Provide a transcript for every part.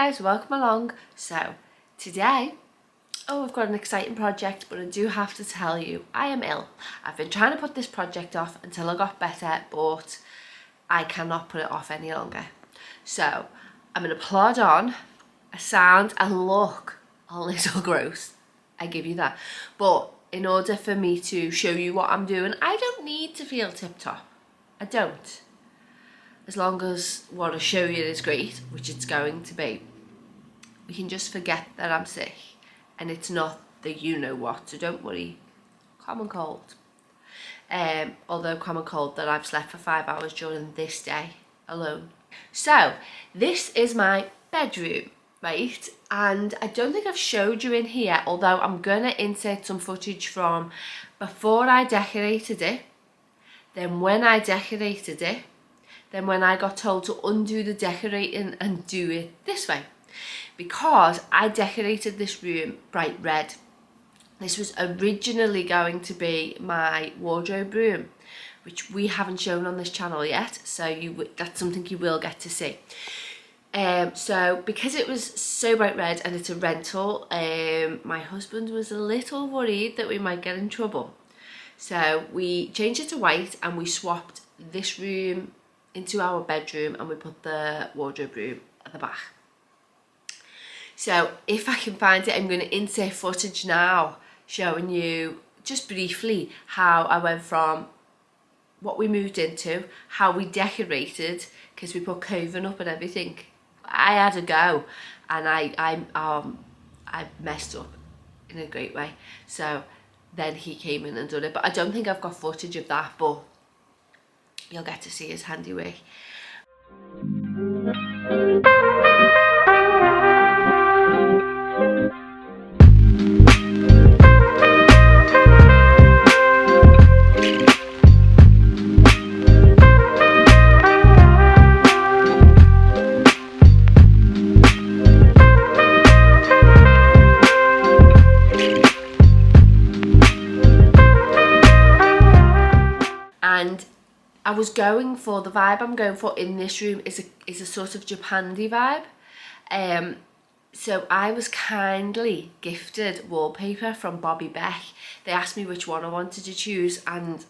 guys, welcome along. So today, I've got an exciting project, but I do have to tell you, I am ill. I've been trying to put this project off until I got better, but I cannot put it off any longer. So I'm going to plod on. I sound and look a little gross, I give you that. But in order for me to show you what I'm doing, I don't need to feel tip-top. I don't. As long as what I show you is great, which it's going to be. We can just forget that I'm sick and it's not the you-know-what, so don't worry. Common cold. Although common cold that I've slept for 5 hours during this day alone. So, this is my bedroom, right? And I don't think I've showed you in here, although I'm going to insert some footage from before I decorated it, then when I decorated it, then when I got told to undo the decorating and do it this way. Because I decorated this room bright red. This was originally going to be my wardrobe room, which we haven't shown on this channel yet, so that's something you will get to see. So because it was so bright red and it's a rental, my husband was a little worried that we might get in trouble. So we changed it to white and we swapped this room into our bedroom and we put the wardrobe room at the back. So if I can find it, I'm going to insert footage now showing you just briefly how I went from what we moved into, how we decorated, because we put coving up and everything. I had a go and I messed up in a great way. So then he came in and done it, but I don't think I've got footage of that, but you'll get to see his handiwork. And I was going for, the vibe I'm going for in this room is a sort of Japandi vibe. So I was kindly gifted wallpaper from Bobbi Beck. They asked me which one I wanted to choose, and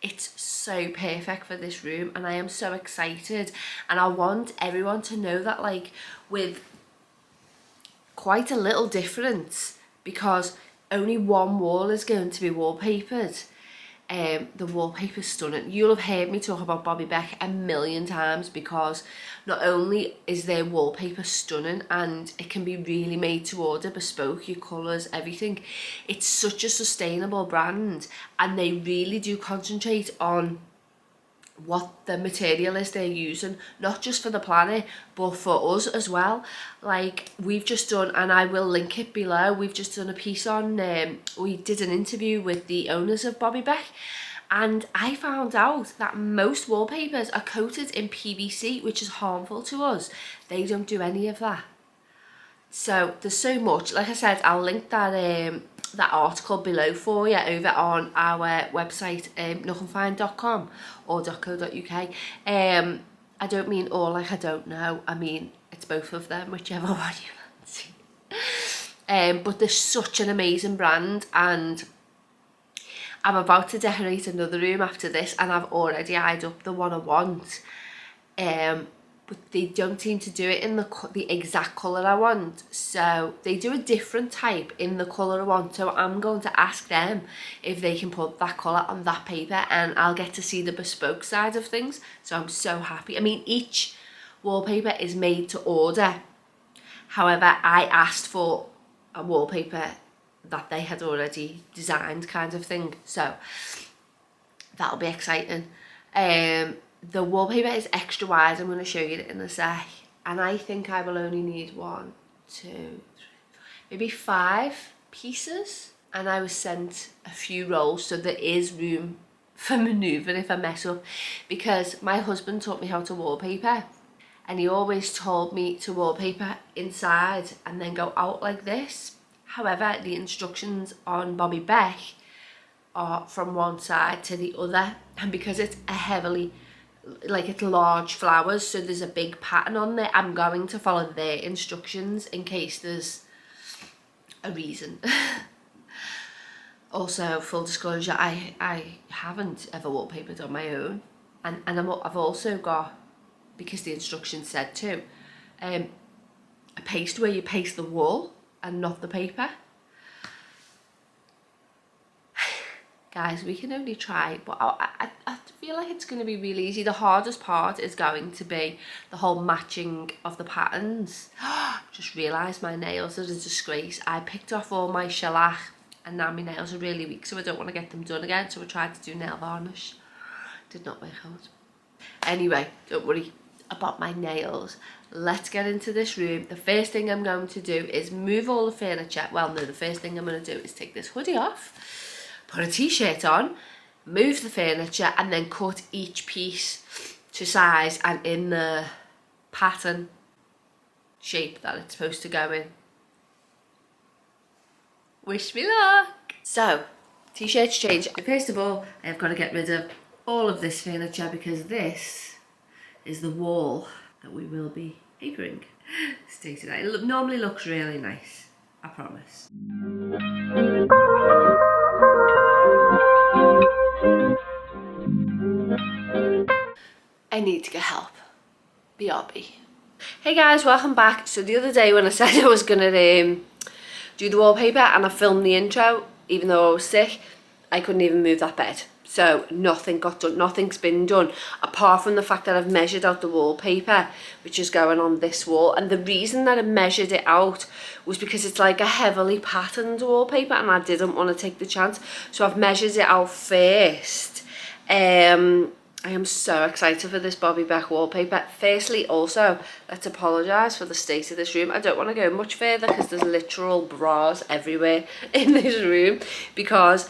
it's so perfect for this room and I am so excited. And I want everyone to know that, like, with quite a little difference, because only one wall is going to be wallpapered. The wallpaper's stunning. You'll have heard me talk about Bobbi Beck a million times, because not only is their wallpaper stunning and it can be really made to order, bespoke, your colours, everything. It's such a sustainable brand and they really do concentrate on what the material is they're using, not just for the planet but for us as well. Like, we've just done, and I will link it below, we've just done a piece on, we did an interview with the owners of Bobbi Beck, and I found out that most wallpapers are coated in PVC, which is harmful to us. They don't do any of that. So there's so much. Like I said, I'll link that that article below for you over on our website, nookandfind.com or .co.uk. I don't mean all like I don't know. I mean, it's both of them, whichever one you fancy. But they're such an amazing brand, and I'm about to decorate another room after this and I've already eyed up the one I want. But they don't seem to do it in the exact colour I want. So they do a different type in the colour I want. So I'm going to ask them if they can put that colour on that paper, and I'll get to see the bespoke side of things. So I'm so happy. I mean, each wallpaper is made to order. However, I asked for a wallpaper that they had already designed, kind of thing. So that'll be exciting. The wallpaper is extra wide. I'm going to show you it in a sec, and I think I will only need 1, 2, 3, maybe 5 pieces, and I was sent a few rolls, so there is room for manoeuvre if I mess up, because my husband taught me how to wallpaper and he always told me to wallpaper inside and then go out like this. However, the instructions on Bobbi Beck are from one side to the other, and because it's a heavily like it's large flowers, so there's a big pattern on there. I'm going to follow their instructions in case there's a reason. Also, full disclosure, I haven't ever wallpapered on my own, and I've also got, because the instructions said to, a paste where you paste the wool and not the paper. Guys, we can only try, but I feel like it's going to be really easy. The hardest part is going to be the whole matching of the patterns. Just realised my nails are a disgrace. I picked off all my shellac and now my nails are really weak, so I don't want to get them done again, so I tried to do nail varnish. Did not work out. Anyway, don't worry about my nails. Let's get into this room. The first thing I'm going to do is move all the furniture. Well, no, the first thing I'm going to do is take this hoodie off, put a t-shirt on, move the furniture, and then cut each piece to size and in the pattern shape that it's supposed to go in. Wish me luck. So, t-shirts change. First of all, I've got to get rid of all of this furniture because this is the wall that we will be papering. Stay tonight. It normally looks really nice, I promise. I need to get help. BRB. Hey guys, welcome back. So the other day when I said I was gonna do the wallpaper and I filmed the intro, even though I was sick, I couldn't even move that bed. So nothing got done, nothing's been done, apart from the fact that I've measured out the wallpaper, which is going on this wall. And the reason that I measured it out was because it's like a heavily patterned wallpaper and I didn't want to take the chance. So I've measured it out first. I am so excited for this Bobbi Beck wallpaper. Firstly, also, let's apologise for the state of this room. I don't want to go much further because there's literal bras everywhere in this room. Because,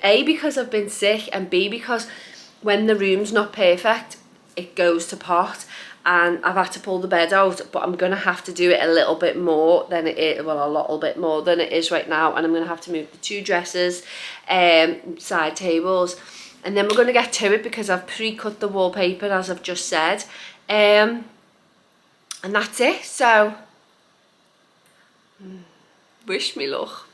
A, because I've been sick, and B, because when the room's not perfect, it goes to pot. And I've had to pull the bed out, but I'm going to have to do it a little bit more than it is, well, a little bit more than it is right now. And I'm going to have to move the two dressers, side tables. And then we're going to get to it because I've pre-cut the wallpaper, as I've just said. And that's it. So, wish me luck.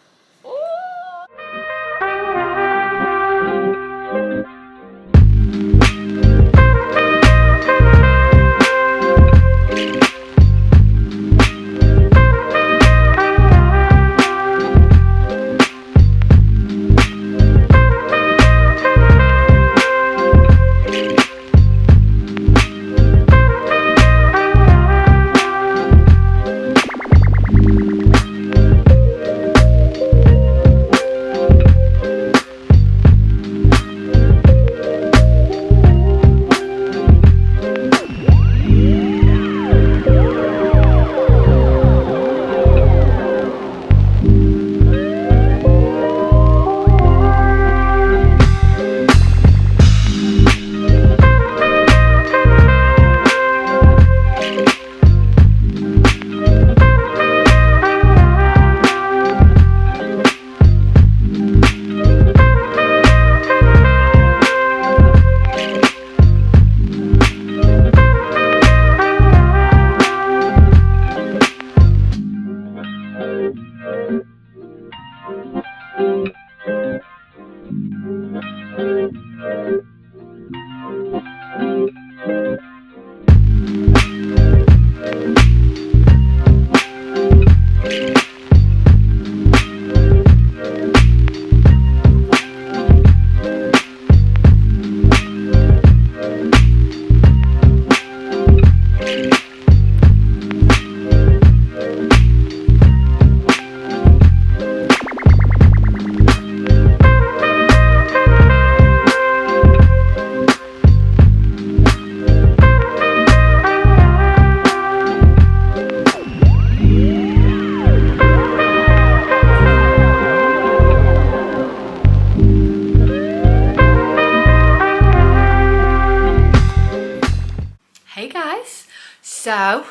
So,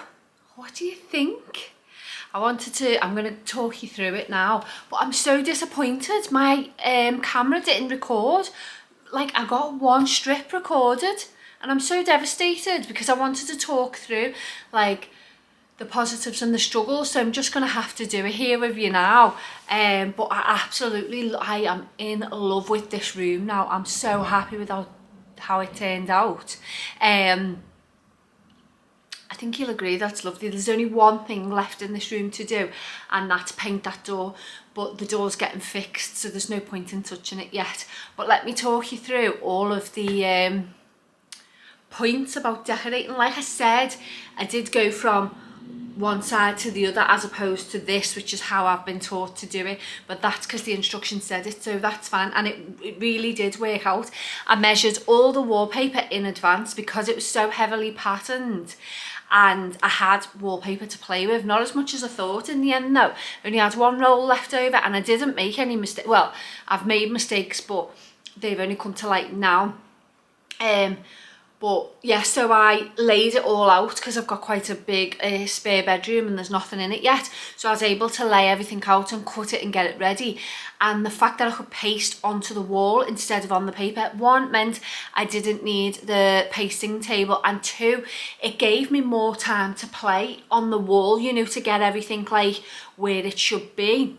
what do you think? I'm going to talk you through it now, but I'm so disappointed. My camera didn't record. Like, I got one strip recorded And I'm so devastated because I wanted to talk through like the positives and the struggles, so I'm just going to have to do it here with you now. But I am in love with this room now. I'm so happy with how it turned out. I think you'll agree that's lovely. There's only one thing left in this room to do, and that's paint that door, but the door's getting fixed, so there's no point in touching it yet. But let me talk you through all of the points about decorating. Like I said, I did go from one side to the other as opposed to this, which is how I've been taught to do it, but that's because the instructions said it, so that's fine. And it really did work out. I measured all the wallpaper in advance because it was so heavily patterned, and I had wallpaper to play with. Not as much as I thought in the end though. I only had one roll left over, and I didn't make any mistake. Well, I've made mistakes, but they've only come to light now. But yeah, so I laid it all out because I've got quite a big spare bedroom and there's nothing in it yet. So I was able to lay everything out and cut it and get it ready. And the fact that I could paste onto the wall instead of on the paper, one, meant I didn't need the pasting table, and two, it gave me more time to play on the wall, you know, to get everything like where it should be,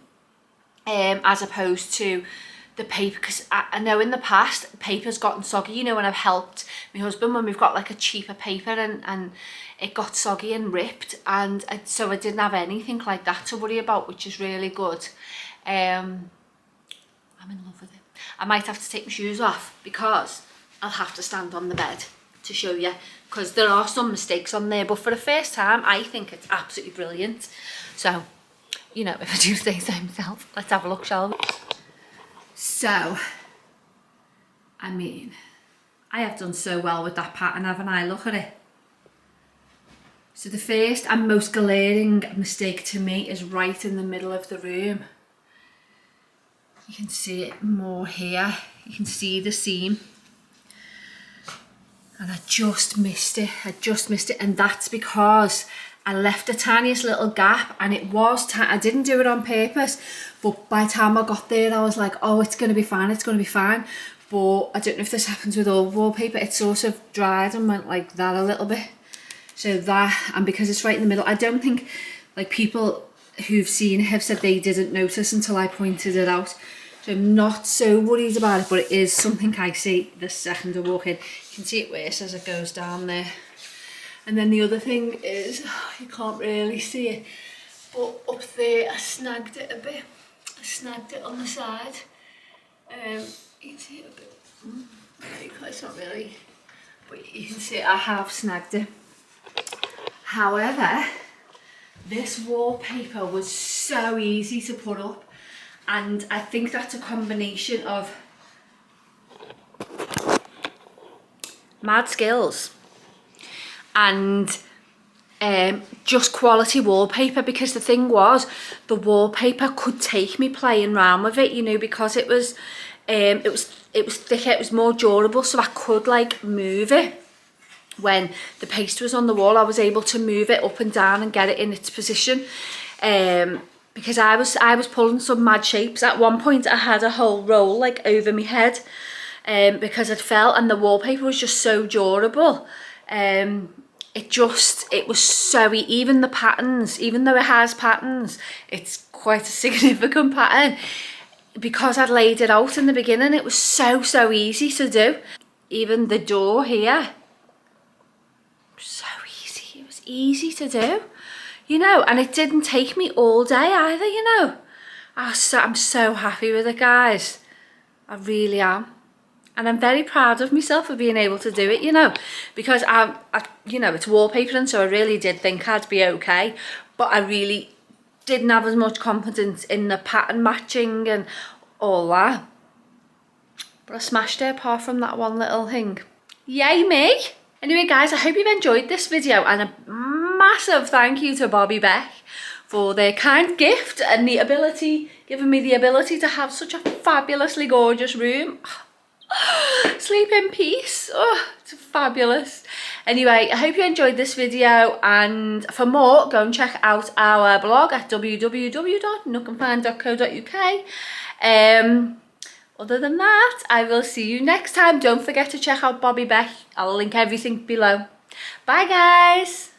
as opposed to the paper, because I know in the past paper's gotten soggy, you know, when I've helped my husband when we've got like a cheaper paper and it got soggy and ripped, and so I didn't have anything like that to worry about, which is really good. I'm in love with it. I might have to take my shoes off because I'll have to stand on the bed to show you, because there are some mistakes on there, but for the first time I think it's absolutely brilliant. So, you know, if I do say so myself, let's have a look, shall we? So, I mean, I have done so well with that pattern, haven't I? Look at it. So the first and most glaring mistake to me is right in the middle of the room. You can see it more here. You can see the seam. And I just missed it. And that's because I left the tiniest little gap, and it was I didn't do it on purpose, but by the time I got there I was like, oh, it's going to be fine, it's going to be fine. But I don't know if this happens with all wallpaper, it sort of dried and went like that a little bit. So that, and because it's right in the middle, I don't think like people who've seen it have said they didn't notice until I pointed it out. So I'm not so worried about it, but it is something I see the second I walk in. You can see it worse as it goes down there. And then the other thing is, you can't really see it, but up there I snagged it a bit. I snagged it on the side. You can see it a bit. It's not really, but you can see I have snagged it. However, this wallpaper was so easy to put up, and I think that's a combination of mad skills and just quality wallpaper, because the thing was, the wallpaper could take me playing around with it, you know, because it was thicker, it was more durable, so I could like move it. When the paste was on the wall, I was able to move it up and down and get it in its position, because I was pulling some mad shapes. At one point I had a whole roll like over my head, because it fell, and the wallpaper was just so durable. It was so, even the patterns, even though it has patterns, it's quite a significant pattern. Because I'd laid it out in the beginning, it was so easy to do. Even the door here, so easy, it was easy to do, you know, and it didn't take me all day either, you know. I'm so happy with it, guys. I really am. And I'm very proud of myself for being able to do it, you know, because I you know, it's wallpaper, and so I really did think I'd be okay, but I really didn't have as much confidence in the pattern matching and all that. But I smashed it apart from that one little thing. Yay me! Anyway, guys, I hope you've enjoyed this video, and a massive thank you to Bobbi Beck for their kind gift and giving me the ability to have such a fabulously gorgeous room. Sleep in peace. Oh, it's fabulous. Anyway, I hope you enjoyed this video, and for more, go and check out our blog at www.nookandfind.co.uk. other than that, I will see you next time. Don't forget to check out Bobbi Beck. I'll link everything below. Bye guys.